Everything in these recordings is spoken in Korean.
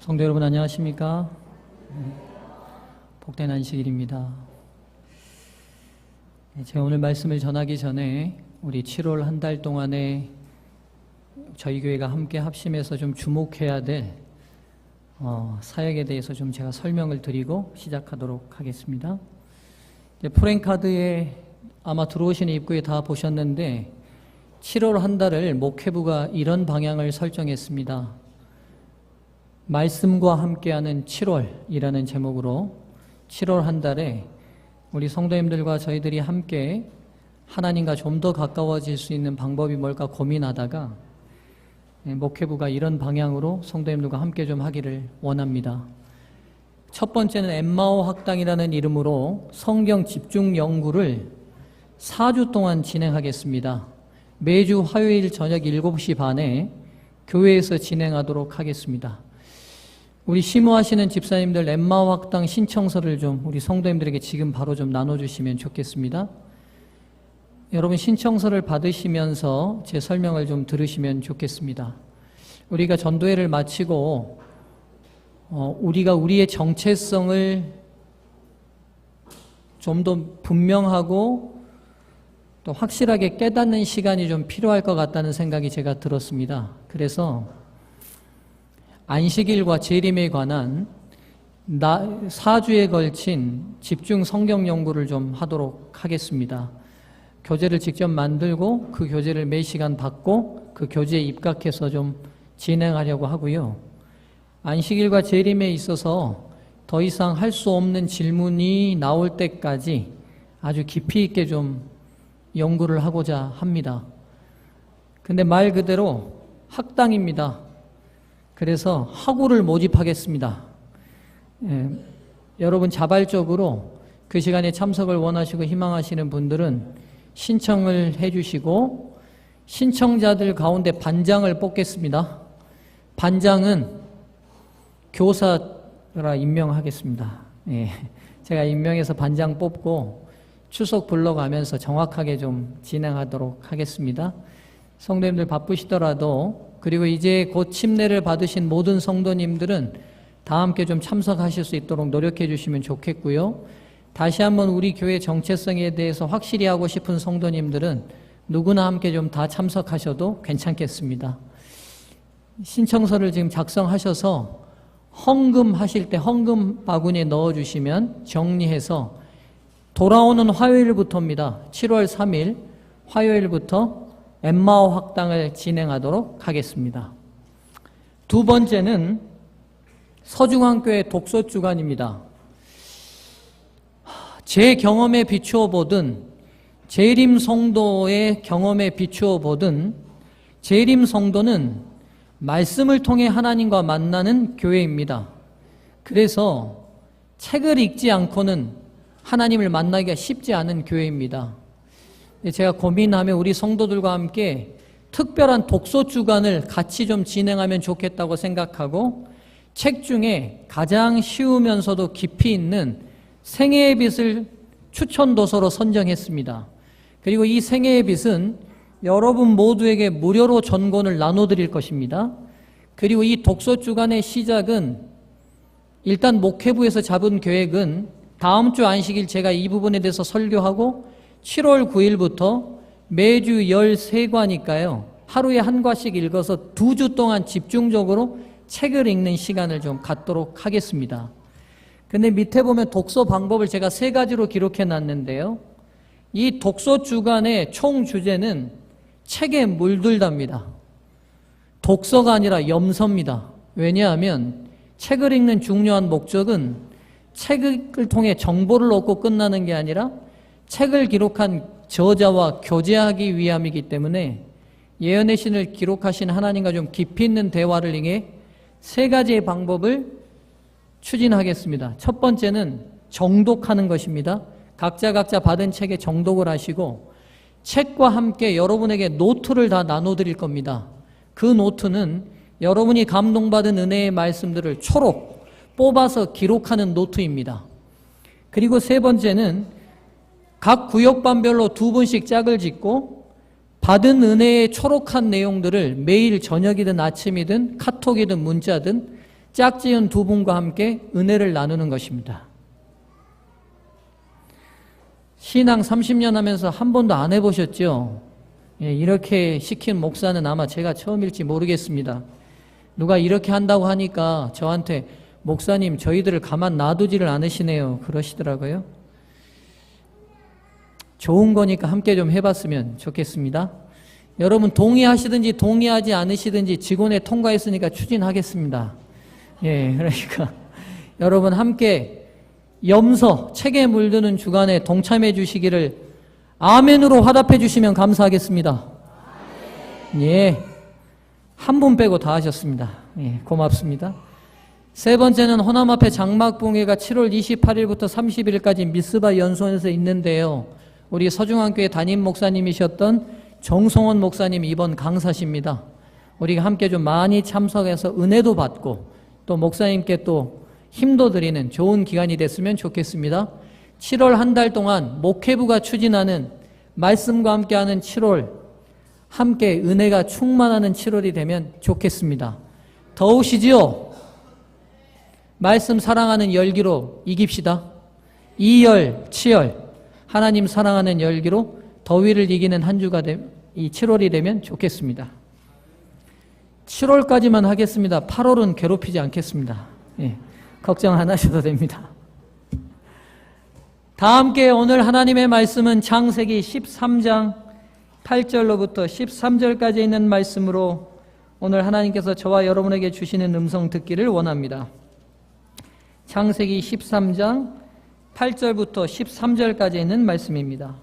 성도 여러분 안녕하십니까? 복된 안식일입니다. 제가 오늘 말씀을 전하기 전에 우리 7월 한 달 동안에 저희 교회가 함께 합심해서 좀 주목해야 될 사역에 대해서 좀 제가 설명을 드리고 시작하도록 하겠습니다. 프랭카드에 아마 들어오시는 입구에 다 보셨는데 7월 한 달을 목회부가 이런 방향을 설정했습니다. 말씀과 함께하는 7월이라는 제목으로 7월 한 달에 우리 성도님들과 저희들이 함께 하나님과 좀 더 가까워질 수 있는 방법이 뭘까 고민하다가 목회부가 이런 방향으로 성도님들과 함께 좀 하기를 원합니다. 첫 번째는 엠마오 학당이라는 이름으로 성경 집중 연구를 4주 동안 진행하겠습니다. 매주 화요일 저녁 7시 반에 교회에서 진행하도록 하겠습니다. 우리 심호하시는 집사님들 엠마오 학당 신청서를 좀 우리 성도님들에게 지금 바로 좀 나눠주시면 좋겠습니다. 여러분 신청서를 받으시면서 제 설명을 좀 들으시면 좋겠습니다. 우리가 전도회를 마치고 우리가 우리의 정체성을 좀 더 분명하고 또 확실하게 깨닫는 시간이 좀 필요할 것 같다는 생각이 제가 들었습니다. 그래서 안식일과 재림에 관한 4주에 걸친 집중 성경 연구를 좀 하도록 하겠습니다. 교재를 직접 만들고 그 교재를 매 시간 받고 그 교재에 입각해서 좀 진행하려고 하고요. 안식일과 재림에 있어서 더 이상 할 수 없는 질문이 나올 때까지 아주 깊이 있게 좀 연구를 하고자 합니다. 근데 말 그대로 학당입니다. 그래서 학우를 모집하겠습니다. 여러분 자발적으로 그 시간에 참석을 원하시고 희망하시는 분들은 신청을 해주시고 신청자들 가운데 반장을 뽑겠습니다. 반장은 교사라 임명하겠습니다. 제가 임명해서 반장 뽑고 추석 불러가면서 정확하게 좀 진행하도록 하겠습니다. 성도님들 바쁘시더라도 그리고 이제 곧 침례를 받으신 모든 성도님들은 다 함께 좀 참석하실 수 있도록 노력해 주시면 좋겠고요. 다시 한번 우리 교회 정체성에 대해서 확실히 하고 싶은 성도님들은 누구나 함께 좀 다 참석하셔도 괜찮겠습니다. 신청서를 지금 작성하셔서 헌금하실 때 헌금 바구니에 넣어주시면 정리해서 돌아오는 화요일부터입니다. 7월 3일 화요일부터 엠마오 학당을 진행하도록 하겠습니다. 두 번째는 서중앙교회 독서주간입니다. 제 경험에 비추어 보든 재림 성도의 경험에 비추어 보든 재림 성도는 말씀을 통해 하나님과 만나는 교회입니다. 그래서 책을 읽지 않고는 하나님을 만나기가 쉽지 않은 교회입니다. 제가 고민하며 우리 성도들과 함께 특별한 독서 주간을 같이 좀 진행하면 좋겠다고 생각하고 책 중에 가장 쉬우면서도 깊이 있는 생애의 빛을 추천 도서로 선정했습니다. 그리고 이 생애의 빛은 여러분 모두에게 무료로 전권을 나눠드릴 것입니다. 그리고 이 독서 주간의 시작은 일단 목회부에서 잡은 계획은 다음 주 안식일 제가 이 부분에 대해서 설교하고 7월 9일부터 매주 13과니까요. 하루에 한 과씩 읽어서 2주 동안 집중적으로 책을 읽는 시간을 좀 갖도록 하겠습니다. 근데 밑에 보면 독서 방법을 제가 3가지로 기록해 놨는데요. 이 독서 주간의 총 주제는 책에 물들답니다. 독서가 아니라 염서입니다. 왜냐하면 책을 읽는 중요한 목적은 책을 통해 정보를 얻고 끝나는 게 아니라 책을 기록한 저자와 교제하기 위함이기 때문에 예언의 신을 기록하신 하나님과 좀 깊이 있는 대화를 통해 3가지의 방법을 추진하겠습니다. 첫 번째는 정독하는 것입니다. 각자 받은 책에 정독을 하시고 책과 함께 여러분에게 노트를 다 나눠드릴 겁니다. 그 노트는 여러분이 감동받은 은혜의 말씀들을 초록 뽑아서 기록하는 노트입니다. 그리고 3번째는 각 구역반별로 2분씩 짝을 짓고 받은 은혜의 초록한 내용들을 매일 저녁이든 아침이든 카톡이든 문자든 짝지은 두 분과 함께 은혜를 나누는 것입니다. 신앙 30년 하면서 한 번도 안 해보셨죠? 예, 이렇게 시킨 목사는 아마 제가 처음일지 모르겠습니다. 누가 이렇게 한다고 하니까 저한테 목사님 저희들을 가만 놔두지를 않으시네요 그러시더라고요. 좋은 거니까 함께 좀 해봤으면 좋겠습니다. 여러분 동의하시든지 동의하지 않으시든지 직원회 통과했으니까 추진하겠습니다. 예, 그러니까 여러분 함께 염소 책에 물드는 주간에 동참해 주시기를 아멘으로 화답해 주시면 감사하겠습니다. 예, 한 분 빼고 다 하셨습니다. 예, 고맙습니다. 세 번째는 호남 앞에 장막봉회가 7월 28일부터 30일까지 미스바 연수원에서 있는데요. 우리 서중앙교회 담임 목사님이셨던 정성원 목사님 이번 강사십니다. 우리가 함께 좀 많이 참석해서 은혜도 받고 또 목사님께 또 힘도 드리는 좋은 기간이 됐으면 좋겠습니다. 7월 한 달 동안 목회부가 추진하는 말씀과 함께하는 7월, 함께 은혜가 충만하는 7월이 되면 좋겠습니다. 더우시지요? 말씀 사랑하는 열기로 이깁시다. 이열, 치열, 하나님 사랑하는 열기로 더위를 이기는 한 주가 이 7월이 되면 좋겠습니다. 7월까지만 하겠습니다. 8월은 괴롭히지 않겠습니다. 예, 걱정 안 하셔도 됩니다. 다 함께 오늘 하나님의 말씀은 창세기 13장 8절로부터 13절까지 있는 말씀으로 오늘 하나님께서 저와 여러분에게 주시는 음성 듣기를 원합니다. 창세기 13장 8절부터 13절까지 있는 말씀입니다.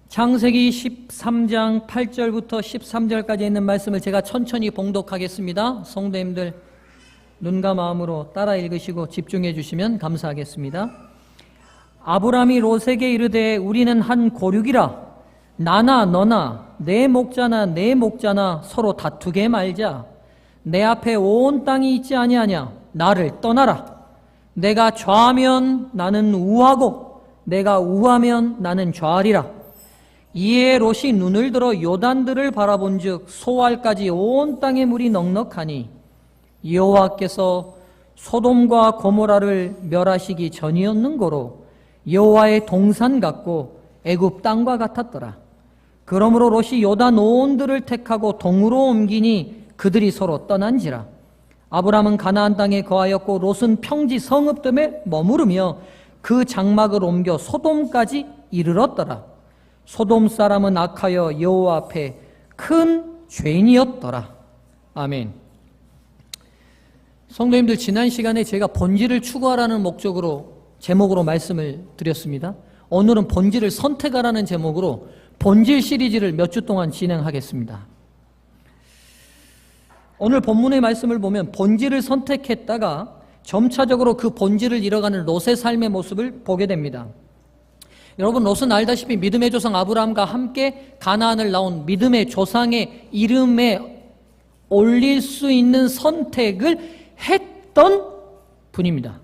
창세기 13장 8절부터 13절까지 있는 말씀을 제가 천천히 봉독하겠습니다. 성도님들 눈과 마음으로 따라 읽으시고 집중해 주시면 감사하겠습니다. 아브람이 롯에게 이르되 우리는 한 고륙이라 나나 너나 내 목자나 내 목자나 서로 다투게 말자. 내 앞에 온 땅이 있지 아니하냐. 나를 떠나라. 내가 좌하면 나는 우하고 내가 우하면 나는 좌하리라. 이에 롯이 눈을 들어 요단들을 바라본즉 소알까지 온 땅의 물이 넉넉하니 여호와께서 소돔과 고모라를 멸하시기 전이었는고로 여호와의 동산 같고 애굽 땅과 같았더라. 그러므로 롯이 요단 온들을 택하고 동으로 옮기니 그들이 서로 떠난지라. 아브람은 가나안 땅에 거하였고 롯은 평지 성읍됨에 머무르며 그 장막을 옮겨 소돔까지 이르렀더라. 소돔 사람은 악하여 여호와 앞에 큰 죄인이었더라. 아멘. 성도님들, 지난 시간에 제가 본질을 추구하라는 목적으로 제목으로 말씀을 드렸습니다. 오늘은 본질을 선택하라는 제목으로 본질 시리즈를 몇 주 동안 진행하겠습니다. 오늘 본문의 말씀을 보면 본질을 선택했다가 점차적으로 그 본질을 잃어가는 롯의 삶의 모습을 보게 됩니다. 여러분, 롯은 알다시피 믿음의 조상 아브라함과 함께 가나안을 나온 믿음의 조상의 이름에 올릴 수 있는 선택을 했던 분입니다.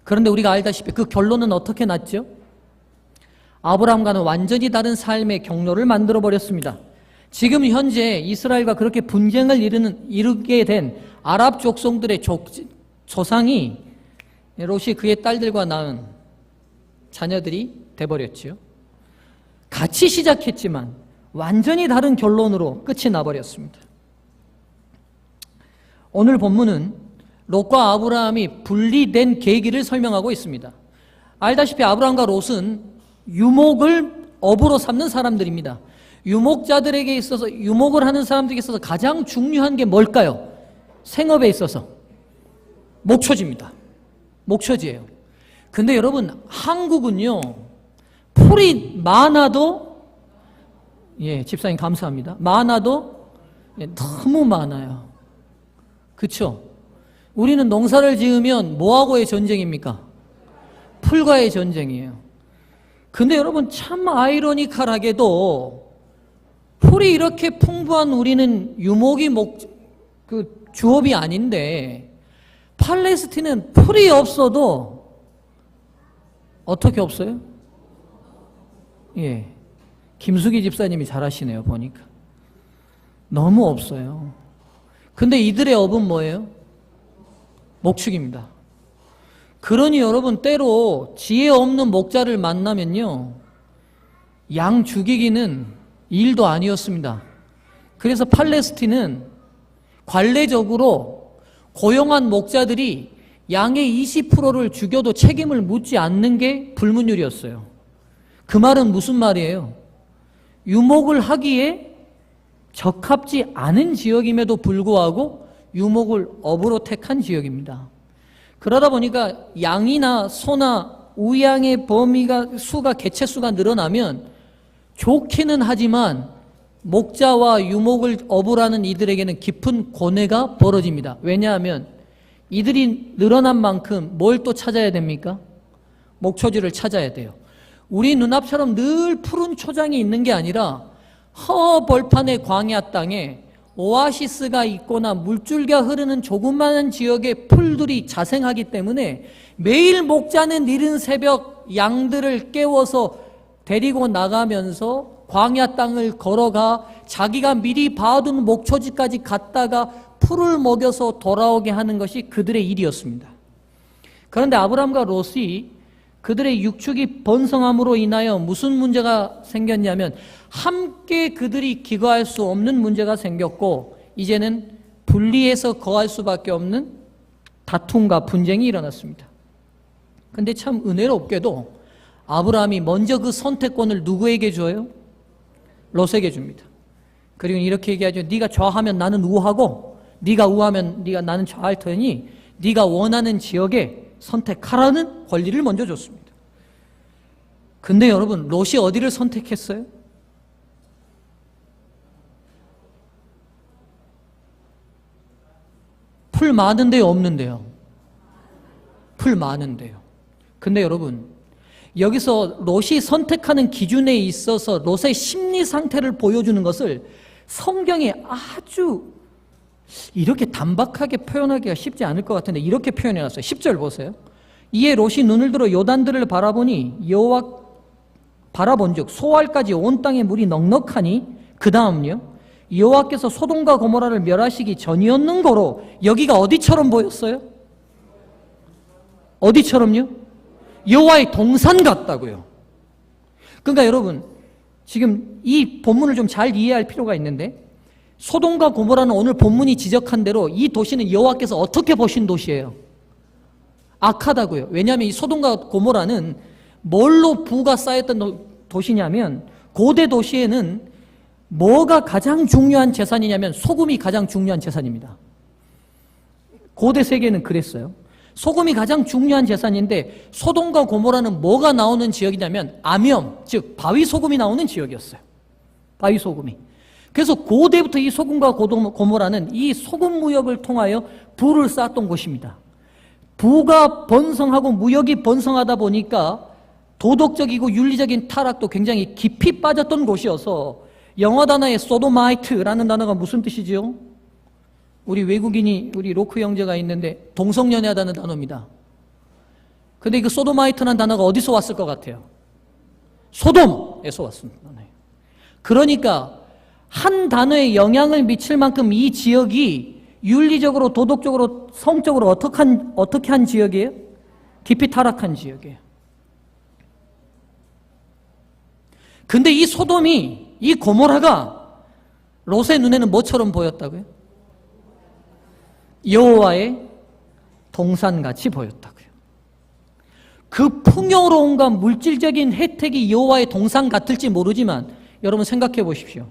그런데 우리가 알다시피 그 결론은 어떻게 났죠? 아브라함과는 완전히 다른 삶의 경로를 만들어버렸습니다. 지금 현재 이스라엘과 그렇게 분쟁을 이루게 된 아랍 족속들의 조상이 롯이 그의 딸들과 낳은 자녀들이 돼버렸지요. 같이 시작했지만 완전히 다른 결론으로 끝이 나버렸습니다. 오늘 본문은 롯과 아브라함이 분리된 계기를 설명하고 있습니다. 알다시피 아브라함과 롯은 유목을 업으로 삼는 사람들입니다. 유목자들에게 있어서, 유목을 하는 사람들에게 있어서 가장 중요한 게 뭘까요? 생업에 있어서 목초지입니다. 목초지예요. 근데 여러분, 한국은요, 풀이 많아도, 예, 집사님 감사합니다. 많아도 너무 많아요. 그렇죠? 우리는 농사를 지으면 뭐하고의 전쟁입니까? 풀과의 전쟁이에요. 근데 여러분, 참 아이러니컬하게도 풀이 이렇게 풍부한 우리는 유목이 주업이 아닌데 팔레스틴은 풀이 없어도 어떻게 없어요? 예. 김수기 집사님이 잘하시네요, 보니까. 너무 없어요. 근데 이들의 업은 뭐예요? 목축입니다. 그러니 여러분, 때로 지혜 없는 목자를 만나면요, 양 죽이기는 일도 아니었습니다. 그래서 팔레스틴은 관례적으로 고용한 목자들이 양의 20%를 죽여도 책임을 묻지 않는 게 불문율이었어요. 그 말은 무슨 말이에요? 유목을 하기에 적합지 않은 지역임에도 불구하고 유목을 업으로 택한 지역입니다. 그러다 보니까 양이나 소나 우양의 개체수가 늘어나면 좋기는 하지만 목자와 유목을 업으로 하는 이들에게는 깊은 고뇌가 벌어집니다. 왜냐하면 이들이 늘어난 만큼 뭘 또 찾아야 됩니까? 목초지를 찾아야 돼요. 우리 눈앞처럼 늘 푸른 초장이 있는 게 아니라 허벌판의 광야 땅에 오아시스가 있거나 물줄기가 흐르는 조그마한 지역에 풀들이 자생하기 때문에 매일 목자는 이른 새벽 양들을 깨워서 데리고 나가면서 광야 땅을 걸어가 자기가 미리 봐둔 목초지까지 갔다가 풀을 먹여서 돌아오게 하는 것이 그들의 일이었습니다. 그런데 아브람과 롯이 그들의 육축이 번성함으로 인하여 무슨 문제가 생겼냐면 함께 그들이 기거할 수 없는 문제가 생겼고 이제는 분리해서 거할 수밖에 없는 다툼과 분쟁이 일어났습니다. 그런데 참 은혜롭게도 아브라함이 먼저 그 선택권을 누구에게 줘요? 롯에게 줍니다. 그리고 이렇게 얘기하죠. 네가 좌하면 나는 우하고 네가 우하면 나는 좌할 테니 네가 원하는 지역에 선택하라는 권리를 먼저 줬습니다. 근데 여러분, 롯이 어디를 선택했어요? 풀 많은데요, 없는데요? 풀 많은데요. 근데 여러분, 여기서 롯이 선택하는 기준에 있어서 롯의 심리 상태를 보여주는 것을 성경에 아주 이렇게 단박하게 표현하기가 쉽지 않을 것 같은데 이렇게 표현해놨어요. 10절 보세요. 이에 롯이 눈을 들어 요단들을 바라보니 여호와 바라본즉 소알까지 온 땅에 물이 넉넉하니 그 다음요 여호와께서 소돔과 고모라를 멸하시기 전이었는 거로 여기가 어디처럼 보였어요? 어디처럼요? 여호와의 동산 같다고요. 그러니까 여러분, 지금 이 본문을 좀 잘 이해할 필요가 있는데 소돔과 고모라는 오늘 본문이 지적한 대로 이 도시는 여호와께서 어떻게 보신 도시예요? 악하다고요. 왜냐하면 이 소돔과 고모라는 뭘로 부가 쌓였던 도시냐면 고대 도시에는 뭐가 가장 중요한 재산이냐면 소금이 가장 중요한 재산입니다. 고대 세계는 그랬어요. 소금이 가장 중요한 재산인데 소돔과 고모라는 뭐가 나오는 지역이냐면 암염, 즉 바위 소금이 나오는 지역이었어요. 바위 소금이. 그래서 고대부터 이 소금과 고모라는 이 소금 무역을 통하여 부를 쌓았던 곳입니다. 부가 번성하고 무역이 번성하다 보니까 도덕적이고 윤리적인 타락도 굉장히 깊이 빠졌던 곳이어서 영어 단어에 소도마이트라는 단어가 무슨 뜻이죠? 우리 외국인이 우리 로크 형제가 있는데 동성연애하다는 단어입니다. 근데 그 소도마이트라는 단어가 어디서 왔을 것 같아요? 소돔에서 왔습니다. 그러니까 한 단어에 영향을 미칠 만큼 이 지역이 윤리적으로, 도덕적으로, 성적으로 어떻게 한 지역이에요? 깊이 타락한 지역이에요. 근데 이 소돔이, 이 고모라가 롯의 눈에는 뭐처럼 보였다고요? 여호와의 동산같이 보였다고요. 그 풍요로움과 물질적인 혜택이 여호와의 동산 같을지 모르지만 여러분 생각해 보십시오.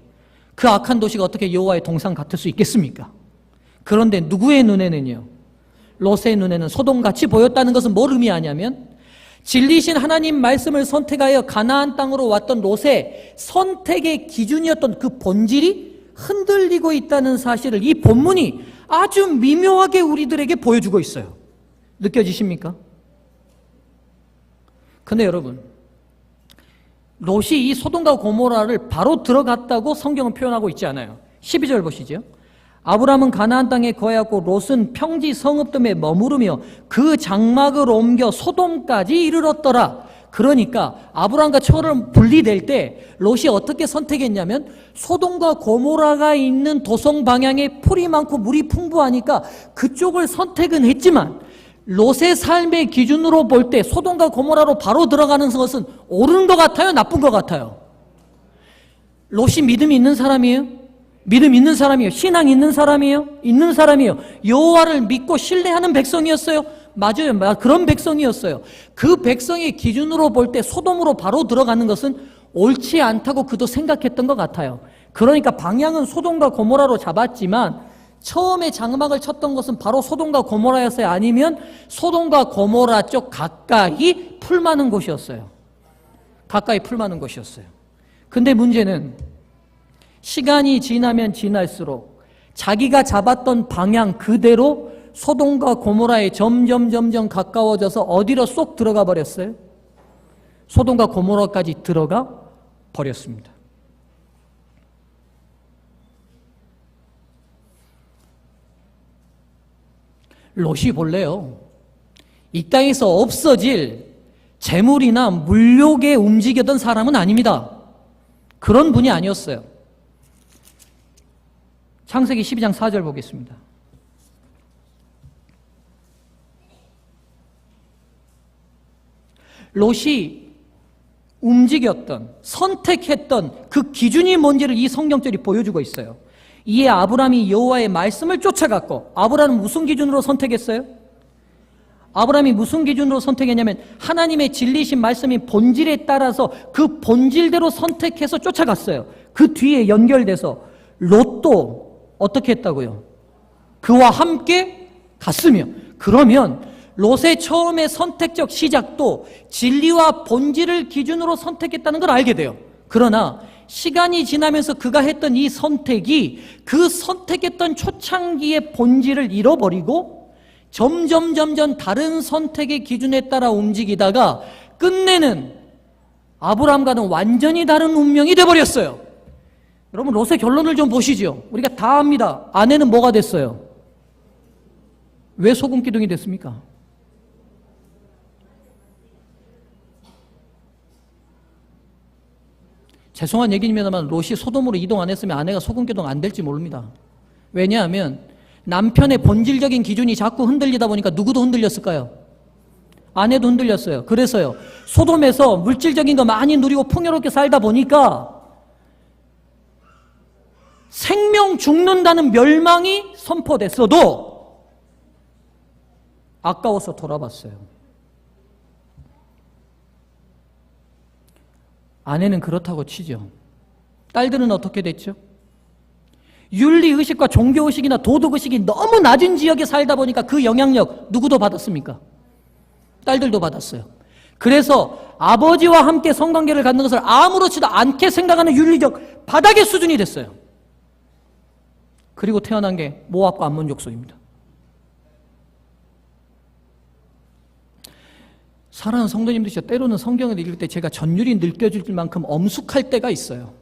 그 악한 도시가 어떻게 여호와의 동산 같을 수 있겠습니까? 그런데 누구의 눈에는요? 롯의 눈에는 소돔같이 보였다는 것은 뭘 의미하냐면 진리신 하나님 말씀을 선택하여 가나안 땅으로 왔던 롯의 선택의 기준이었던 그 본질이 흔들리고 있다는 사실을 이 본문이 아주 미묘하게 우리들에게 보여주고 있어요. 느껴지십니까? 근데 여러분, 롯이 이 소돔과 고모라를 바로 들어갔다고 성경은 표현하고 있지 않아요. 12절 보시죠. 아브람은 가나안 땅에 거하였고 롯은 평지 성읍 뜸에 머무르며 그 장막을 옮겨 소돔까지 이르렀더라. 그러니까 아브라함과 초를 분리될 때 롯이 어떻게 선택했냐면 소돔과 고모라가 있는 도성 방향에 풀이 많고 물이 풍부하니까 그쪽을 선택은 했지만 롯의 삶의 기준으로 볼 때 소돔과 고모라로 바로 들어가는 것은 옳은 것 같아요? 나쁜 것 같아요? 롯이 믿음이 있는 사람이에요? 믿음 있는 사람이에요? 신앙 있는 사람이에요? 있는 사람이에요. 여호와를 믿고 신뢰하는 백성이었어요? 맞아요. 그런 백성이었어요. 그 백성의 기준으로 볼 때 소돔으로 바로 들어가는 것은 옳지 않다고 그도 생각했던 것 같아요. 그러니까 방향은 소돔과 고모라로 잡았지만 처음에 장막을 쳤던 것은 바로 소돔과 고모라였어요? 아니면 소돔과 고모라 쪽 가까이 풀 많은 곳이었어요? 가까이 풀 많은 곳이었어요. 근데 문제는 시간이 지나면 지날수록 자기가 잡았던 방향 그대로 소돔과 고모라에 점점 가까워져서 어디로 쏙 들어가 버렸어요? 소돔과 고모라까지 들어가 버렸습니다. 롯이 본래요, 이 땅에서 없어질 재물이나 물욕에 움직이던 사람은 아닙니다. 그런 분이 아니었어요. 창세기 12장 4절 보겠습니다. 롯이 움직였던, 선택했던 그 기준이 뭔지를 이 성경절이 보여주고 있어요. 이에 아브라함이 여호와의 말씀을 쫓아갔고, 아브라함은 무슨 기준으로 선택했어요? 아브라함이 무슨 기준으로 선택했냐면 하나님의 진리신 말씀인 본질에 따라서 그 본질대로 선택해서 쫓아갔어요. 그 뒤에 연결돼서 롯도 어떻게 했다고요? 그와 함께 갔으며, 그러면 롯의 처음의 선택적 시작도 진리와 본질을 기준으로 선택했다는 걸 알게 돼요. 그러나 시간이 지나면서 그가 했던 이 선택이 그 선택했던 초창기의 본질을 잃어버리고 점점 다른 선택의 기준에 따라 움직이다가 끝내는 아브라함과는 완전히 다른 운명이 되어버렸어요. 여러분, 롯의 결론을 좀 보시죠. 우리가 다 압니다. 아내는 뭐가 됐어요? 왜 소금 기둥이 됐습니까? 죄송한 얘기입니다만 롯이 소돔으로 이동 안 했으면 아내가 소금 기둥 안 될지 모릅니다. 왜냐하면 남편의 본질적인 기준이 자꾸 흔들리다 보니까 누구도 흔들렸을까요? 아내도 흔들렸어요. 그래서요, 소돔에서 물질적인 거 많이 누리고 풍요롭게 살다 보니까 생명 죽는다는 멸망이 선포됐어도 아까워서 돌아봤어요. 아내는 그렇다고 치죠. 딸들은 어떻게 됐죠? 윤리의식과 종교의식이나 도덕의식이 너무 낮은 지역에 살다 보니까 그 영향력 누구도 받았습니까? 딸들도 받았어요. 그래서 아버지와 함께 성관계를 갖는 것을 아무렇지도 않게 생각하는 윤리적 바닥의 수준이 됐어요. 그리고 태어난 게 모압과 암몬 족속입니다. 사랑하는 성도님들, 때로는 성경을 읽을 때 제가 전율이 느껴질 만큼 엄숙할 때가 있어요.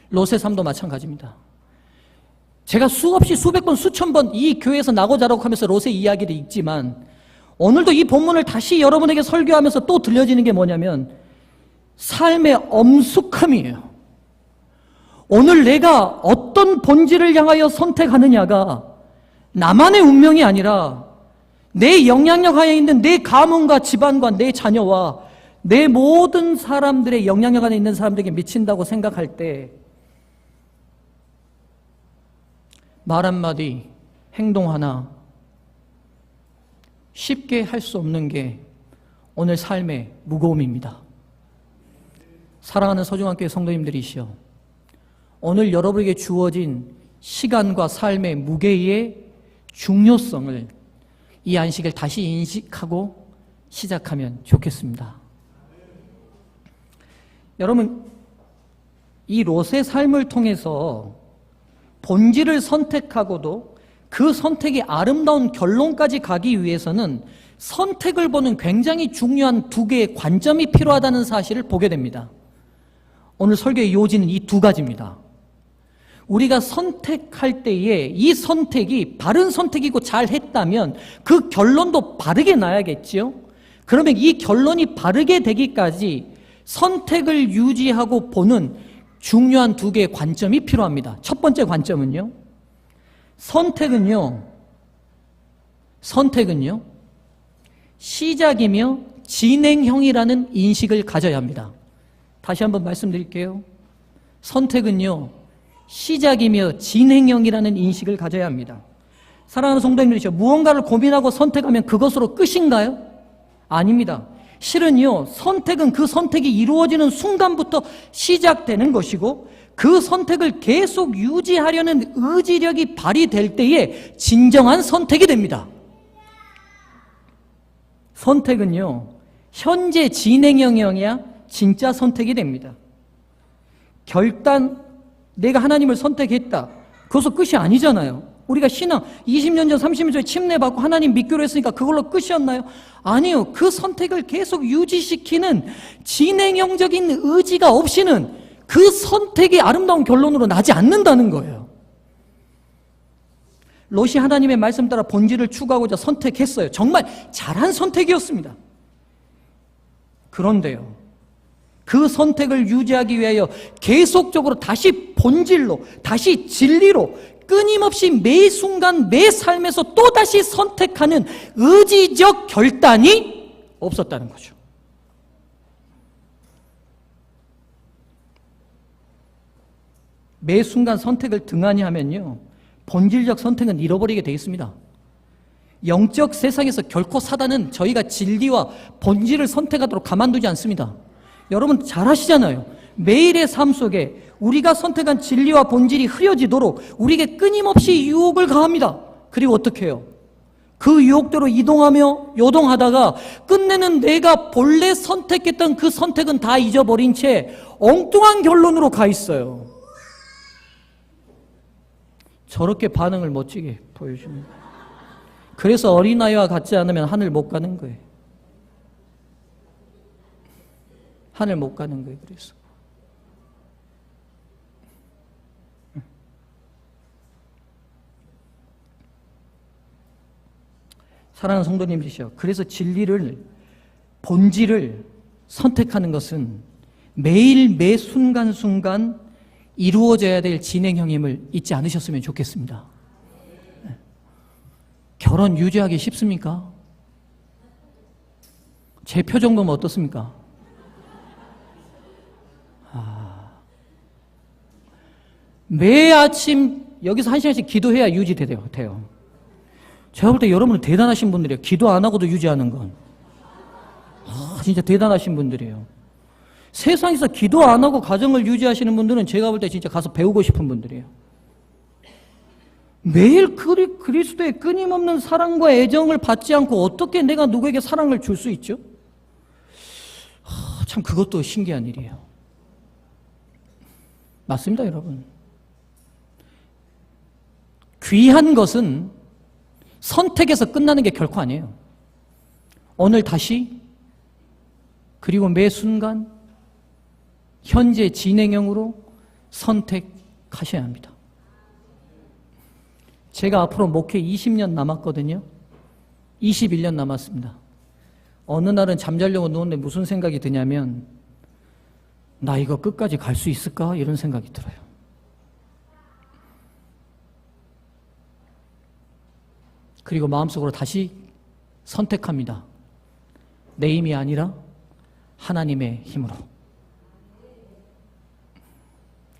롯의 삶도 마찬가지입니다. 제가 수없이 수백 번, 수천 번 이 교회에서 나고 자라고 하면서 롯의 이야기를 읽지만 오늘도 이 본문을 다시 여러분에게 설교하면서 또 들려지는 게 뭐냐면 삶의 엄숙함이에요. 오늘 내가 어떤 본질을 향하여 선택하느냐가 나만의 운명이 아니라 내 영향력 하에 있는 내 가문과 집안과 내 자녀와 내 모든 사람들의 영향력 안에 있는 사람들에게 미친다고 생각할 때 말 한마디, 행동 하나 쉽게 할 수 없는 게 오늘 삶의 무거움입니다. 사랑하는 소중한 교회 성도님들이시여, 오늘 여러분에게 주어진 시간과 삶의 무게의 중요성을 이 안식을 다시 인식하고 시작하면 좋겠습니다. 여러분, 이 롯의 삶을 통해서 본질을 선택하고도 그 선택이 아름다운 결론까지 가기 위해서는 선택을 보는 굉장히 중요한 두 개의 관점이 필요하다는 사실을 보게 됩니다. 오늘 설교의 요지는 이 두 가지입니다. 우리가 선택할 때에 이 선택이 바른 선택이고 잘 했다면 그 결론도 바르게 나야겠지요. 그러면 이 결론이 바르게 되기까지 선택을 유지하고 보는 중요한 두 개의 관점이 필요합니다. 첫 번째 관점은요, 선택은요, 시작이며 진행형이라는 인식을 가져야 합니다. 다시 한번 말씀드릴게요. 선택은요, 시작이며 진행형이라는 인식을 가져야 합니다. 사랑하는 성도님들이죠. 무언가를 고민하고 선택하면 그것으로 끝인가요? 아닙니다. 실은요, 선택은 그 선택이 이루어지는 순간부터 시작되는 것이고, 그 선택을 계속 유지하려는 의지력이 발휘될 때에 진정한 선택이 됩니다. 선택은요, 현재 진행형이어야 진짜 선택이 됩니다. 결단, 내가 하나님을 선택했다. 그것도 끝이 아니잖아요. 우리가 신앙 20년 전, 30년 전에 침례받고 하나님 믿기로 했으니까 그걸로 끝이었나요? 아니요. 그 선택을 계속 유지시키는 진행형적인 의지가 없이는 그 선택이 아름다운 결론으로 나지 않는다는 거예요. 롯이 하나님의 말씀 따라 본질을 추구하고자 선택했어요. 정말 잘한 선택이었습니다. 그런데요, 그 선택을 유지하기 위하여 계속적으로 다시 본질로, 다시 진리로 끊임없이 매 순간 매 삶에서 또다시 선택하는 의지적 결단이 없었다는 거죠. 매 순간 선택을 등한히 하면요, 본질적 선택은 잃어버리게 되어 있습니다. 영적 세상에서 결코 사단은 저희가 진리와 본질을 선택하도록 가만두지 않습니다. 여러분 잘 아시잖아요. 매일의 삶 속에 우리가 선택한 진리와 본질이 흐려지도록 우리에게 끊임없이 유혹을 가합니다. 그리고 어떻게 해요? 그 유혹대로 이동하며 요동하다가 끝내는 내가 본래 선택했던 그 선택은 다 잊어버린 채 엉뚱한 결론으로 가 있어요. 저렇게 반응을 멋지게 보여줍니다. 그래서 어린아이와 같지 않으면 하늘 못 가는 거예요. 하늘 못 가는 거예요. 그래서 사랑하는 성도님이시여, 그래서 진리를, 본질을 선택하는 것은 매일 매 순간순간 이루어져야 될 진행형임을 잊지 않으셨으면 좋겠습니다. 결혼 유지하기 쉽습니까? 제 표정 보면 어떻습니까? 매 아침 여기서 1시간씩 기도해야 유지돼요. 제가 볼 때 여러분은 대단하신 분들이에요. 기도 안 하고도 유지하는 건. 진짜 대단하신 분들이에요. 세상에서 기도 안 하고 가정을 유지하시는 분들은 제가 볼 때 진짜 가서 배우고 싶은 분들이에요. 매일 그리스도의 끊임없는 사랑과 애정을 받지 않고 어떻게 내가 누구에게 사랑을 줄 수 있죠? 참 그것도 신기한 일이에요. 맞습니다, 여러분. 귀한 것은 선택에서 끝나는 게 결코 아니에요. 오늘 다시, 그리고 매 순간 현재 진행형으로 선택하셔야 합니다. 제가 앞으로 목회 20년 남았거든요. 21년 남았습니다. 어느 날은 잠자려고 누웠는데 무슨 생각이 드냐면, 나 이거 끝까지 갈 수 있을까? 이런 생각이 들어요. 그리고 마음속으로 다시 선택합니다. 내 힘이 아니라 하나님의 힘으로.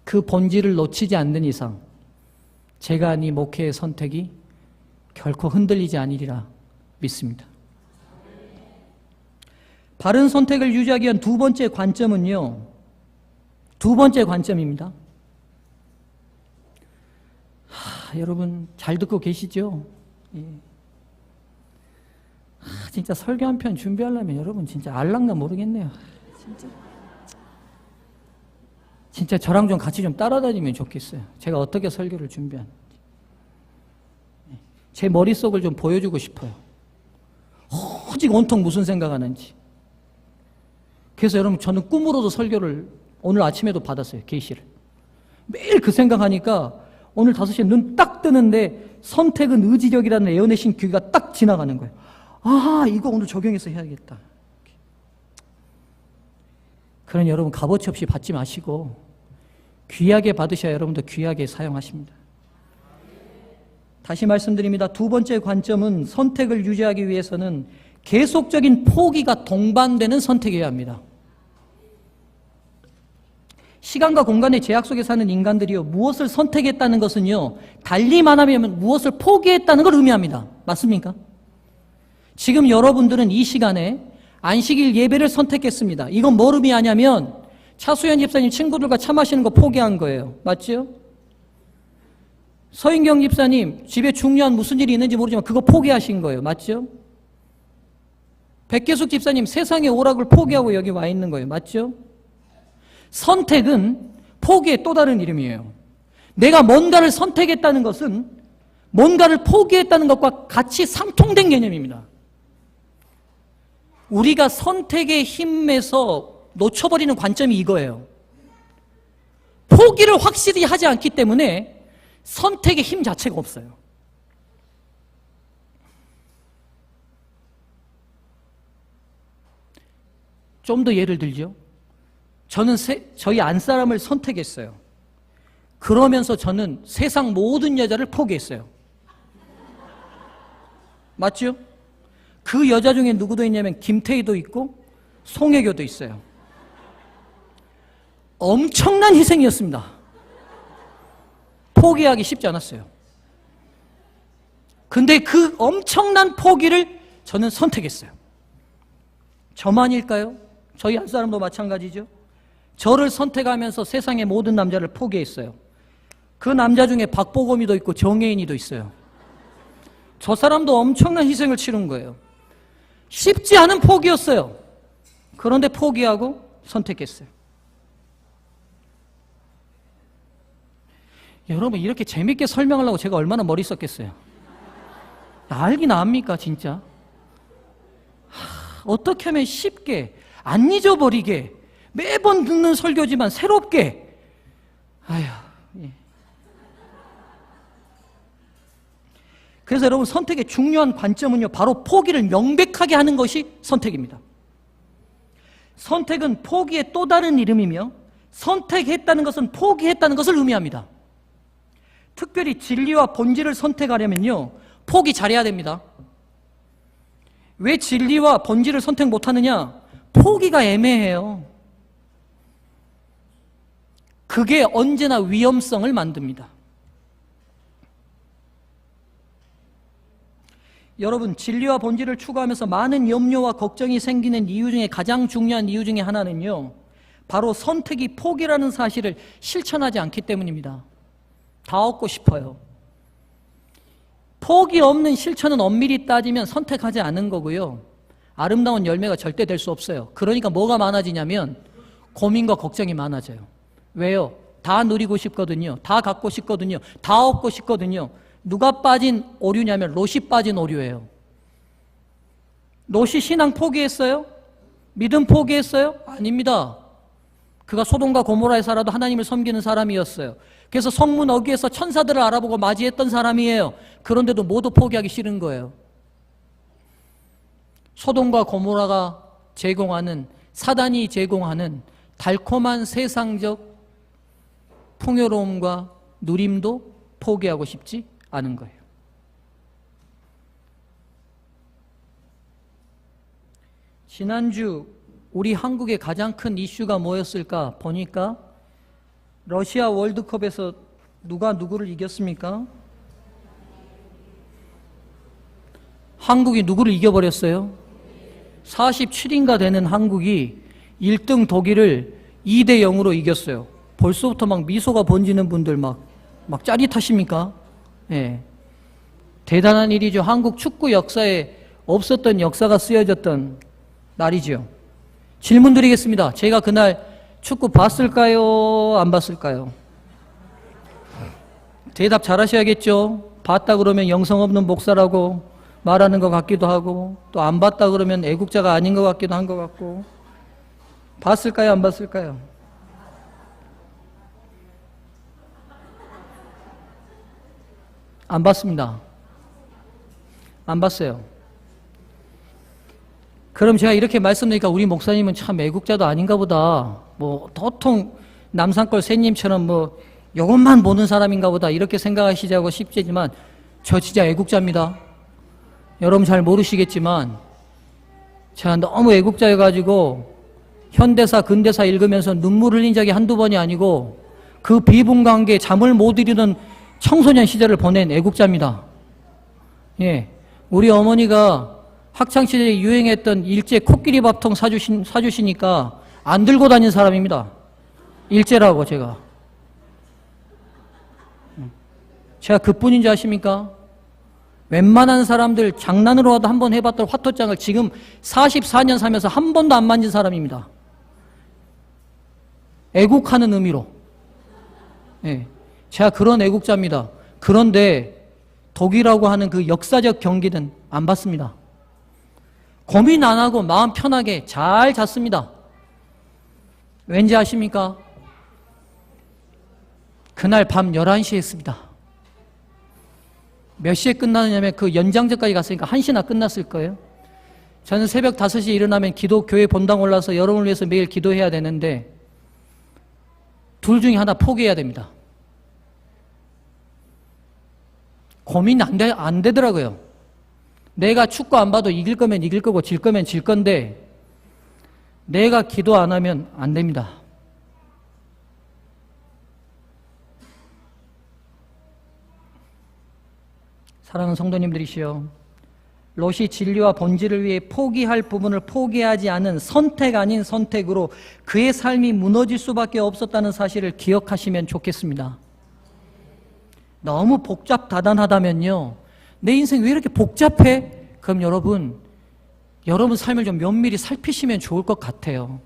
그 본질을 놓치지 않는 이상 제가 한 이 목회의 선택이 결코 흔들리지 않으리라 믿습니다. 바른 선택을 유지하기 위한 두 번째 관점은요, 두 번째 관점입니다. 여러분 잘 듣고 계시죠? 예. 진짜 설교 한 편 준비하려면 여러분 진짜 알랑가 모르겠네요. 진짜 저랑 좀 같이 좀 따라다니면 좋겠어요. 제가 어떻게 설교를 준비하는지. 제 머릿속을 좀 보여주고 싶어요. 오직 온통 무슨 생각하는지. 그래서 여러분 저는 꿈으로도 설교를 오늘 아침에도 받았어요. 계시를. 매일 그 생각하니까 오늘 5시에 눈 딱 뜨는데 선택은 의지력이라는 애어내신 귀가 딱 지나가는 거예요. 이거 오늘 적용해서 해야겠다. 그런 여러분 값어치 없이 받지 마시고 귀하게 받으셔야 여러분도 귀하게 사용하십니다. 다시 말씀드립니다. 두 번째 관점은 선택을 유지하기 위해서는 계속적인 포기가 동반되는 선택이어야 합니다. 시간과 공간의 제약 속에 사는 인간들이요, 무엇을 선택했다는 것은요, 달리 말하면 무엇을 포기했다는 걸 의미합니다. 맞습니까? 지금 여러분들은 이 시간에 안식일 예배를 선택했습니다. 이건 뭘 의미하냐면 차수연 집사님 친구들과 차 마시는 거 포기한 거예요. 맞죠? 서인경 집사님 집에 중요한 무슨 일이 있는지 모르지만 그거 포기하신 거예요. 맞죠? 백계숙 집사님 세상의 오락을 포기하고 여기 와 있는 거예요. 맞죠? 선택은 포기의 또 다른 이름이에요. 내가 뭔가를 선택했다는 것은 뭔가를 포기했다는 것과 같이 상통된 개념입니다. 우리가 선택의 힘에서 놓쳐버리는 관점이 이거예요. 포기를 확실히 하지 않기 때문에 선택의 힘 자체가 없어요. 좀 더 예를 들죠. 저는 저희 안사람을 선택했어요. 그러면서 저는 세상 모든 여자를 포기했어요. 맞죠? 그 여자 중에 누구도 있냐면 김태희도 있고 송혜교도 있어요. 엄청난 희생이었습니다. 포기하기 쉽지 않았어요. 근데 그 엄청난 포기를 저는 선택했어요. 저만일까요? 저희 한 사람도 마찬가지죠. 저를 선택하면서 세상의 모든 남자를 포기했어요. 그 남자 중에 박보검이도 있고 정혜인이도 있어요. 저 사람도 엄청난 희생을 치른 거예요. 쉽지 않은 포기였어요. 그런데 포기하고 선택했어요. 여러분 이렇게 재밌게 설명하려고 제가 얼마나 머리 썼겠어요. 알긴 압니까 진짜? 어떻게 하면 쉽게 안 잊어버리게 매번 듣는 설교지만 새롭게 예. 그래서 여러분 선택의 중요한 관점은요 바로 포기를 명백하게 하는 것이 선택입니다. 선택은 포기의 또 다른 이름이며 선택했다는 것은 포기했다는 것을 의미합니다. 특별히 진리와 본질을 선택하려면요 포기 잘해야 됩니다. 왜 진리와 본질을 선택 못하느냐? 포기가 애매해요. 그게 언제나 위험성을 만듭니다. 여러분 진리와 본질을 추구하면서 많은 염려와 걱정이 생기는 이유 중에 가장 중요한 이유 중에 하나는요 바로 선택이 포기라는 사실을 실천하지 않기 때문입니다. 다 얻고 싶어요. 포기 없는 실천은 엄밀히 따지면 선택하지 않은 거고요 아름다운 열매가 절대 될 수 없어요. 그러니까 뭐가 많아지냐면 고민과 걱정이 많아져요. 왜요? 다 누리고 싶거든요. 다 갖고 싶거든요. 다 얻고 싶거든요. 누가 빠진 오류냐면 롯이 빠진 오류예요. 롯이 신앙 포기했어요? 믿음 포기했어요? 아닙니다. 그가 소돔과 고모라에 살아도 하나님을 섬기는 사람이었어요. 그래서 성문 어귀에서 천사들을 알아보고 맞이했던 사람이에요. 그런데도 모두 포기하기 싫은 거예요. 소돔과 고모라가 제공하는 사단이 제공하는 달콤한 세상적 풍요로움과 누림도 포기하고 싶지 않은 거예요. 지난주 우리 한국의 가장 큰 이슈가 뭐였을까 보니까 러시아 월드컵에서 누가 누구를 이겼습니까? 한국이 누구를 이겨버렸어요? 47인가 되는 한국이 1등 독일을 2대 0으로 이겼어요. 벌써부터 막 미소가 번지는 분들 막 짜릿하십니까? 예. 대단한 일이죠. 한국 축구 역사에 없었던 역사가 쓰여졌던 날이죠. 질문 드리겠습니다. 제가 그날 축구 봤을까요? 안 봤을까요? 대답 잘 하셔야겠죠. 봤다 그러면 영성 없는 목사라고 말하는 것 같기도 하고 또 안 봤다 그러면 애국자가 아닌 것 같기도 한 것 같고 봤을까요? 안 봤을까요? 안 봤습니다. 안 봤어요. 그럼 제가 이렇게 말씀드리니까 우리 목사님은 참 애국자도 아닌가 보다. 뭐 도통 남산골 새님처럼 뭐 이것만 보는 사람인가 보다 이렇게 생각하시자고 싶지만 저 진짜 애국자입니다. 여러분 잘 모르시겠지만 제가 너무 애국자여가지고 현대사 근대사 읽으면서 눈물 흘린 적이 한두 번이 아니고 그 비분관계에 잠을 못 이루는 청소년 시절을 보낸 애국자입니다. 예, 우리 어머니가 학창시절에 유행했던 일제 코끼리 밥통 사주시니까 안 들고 다닌 사람입니다. 일제라고 제가 그뿐인지 아십니까? 웬만한 사람들 장난으로라도 한번 해봤던 화토장을 지금 44년 살면서 한 번도 안 만진 사람입니다. 애국하는 의미로. 예, 제가 그런 애국자입니다. 그런데 독이라고 하는 그 역사적 경기는 안 받습니다. 고민 안 하고 마음 편하게 잘 잤습니다. 왠지 아십니까? 그날 밤 11시에 했습니다. 몇 시에 끝나느냐면 그 연장전까지 갔으니까 1시나 끝났을 거예요. 저는 새벽 5시에 일어나면 교회 본당 올라서 여러분을 위해서 매일 기도해야 되는데 둘 중에 하나 포기해야 됩니다. 고민 안 되더라고요. 내가 축구 안 봐도 이길 거면 이길 거고 질 거면 질 건데 내가 기도 안 하면 안 됩니다. 사랑하는 성도님들이시여, 롯이 진리와 본질을 위해 포기할 부분을 포기하지 않은 선택 아닌 선택으로 그의 삶이 무너질 수밖에 없었다는 사실을 기억하시면 좋겠습니다. 너무 복잡다단하다면요, 내 인생 왜 이렇게 복잡해? 그럼 여러분 삶을 좀 면밀히 살피시면 좋을 것 같아요.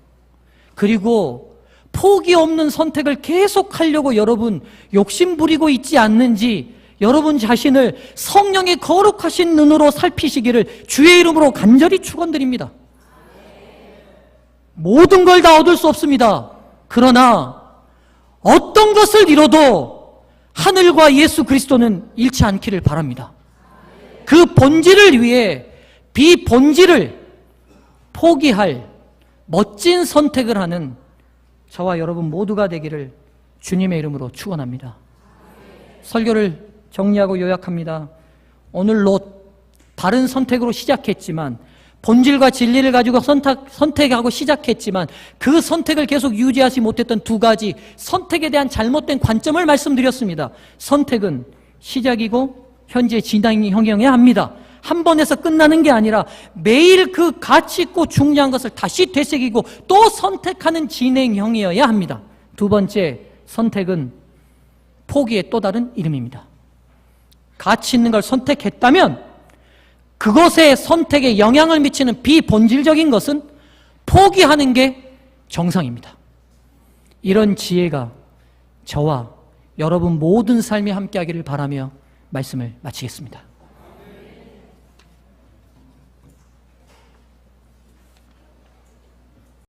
그리고 포기 없는 선택을 계속 하려고 여러분 욕심 부리고 있지 않는지 여러분 자신을 성령의 거룩하신 눈으로 살피시기를 주의 이름으로 간절히 축원드립니다. 모든 걸 다 얻을 수 없습니다. 그러나 어떤 것을 이뤄도 하늘과 예수 그리스도는 잃지 않기를 바랍니다. 그 본질을 위해 비본질을 포기할 멋진 선택을 하는 저와 여러분 모두가 되기를 주님의 이름으로 축원합니다. 설교를 정리하고 요약합니다. 오늘 롯 바른 선택으로 시작했지만 본질과 진리를 가지고 선택하고 시작했지만 그 선택을 계속 유지하지 못했던 두 가지 선택에 대한 잘못된 관점을 말씀드렸습니다. 선택은 시작이고 현재 진행형이어야 합니다. 한 번에서 끝나는 게 아니라 매일 그 가치 있고 중요한 것을 다시 되새기고 또 선택하는 진행형이어야 합니다. 두 번째, 선택은 포기의 또 다른 이름입니다. 가치 있는 걸 선택했다면 그것의 선택에 영향을 미치는 비본질적인 것은 포기하는 게 정상입니다. 이런 지혜가 저와 여러분 모든 삶에 함께하기를 바라며 말씀을 마치겠습니다.